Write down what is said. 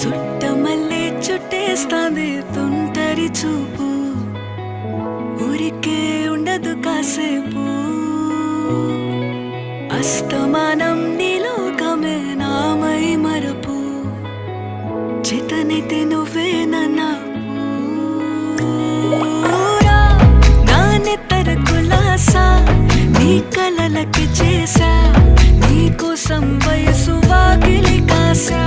చుట్టమల్లే చుట్టేస్తాంది తుంటరి చూపు, ఊరికే ఉండదు కాసేపు. అస్తమానం నీలోకమే నామై మరపు, చేతనైతే నువ్వే నన్నా నానెత్తర కులాసా నీ కలలకి చేసా, నీ కోసం వయసు వాకిలి కాసా.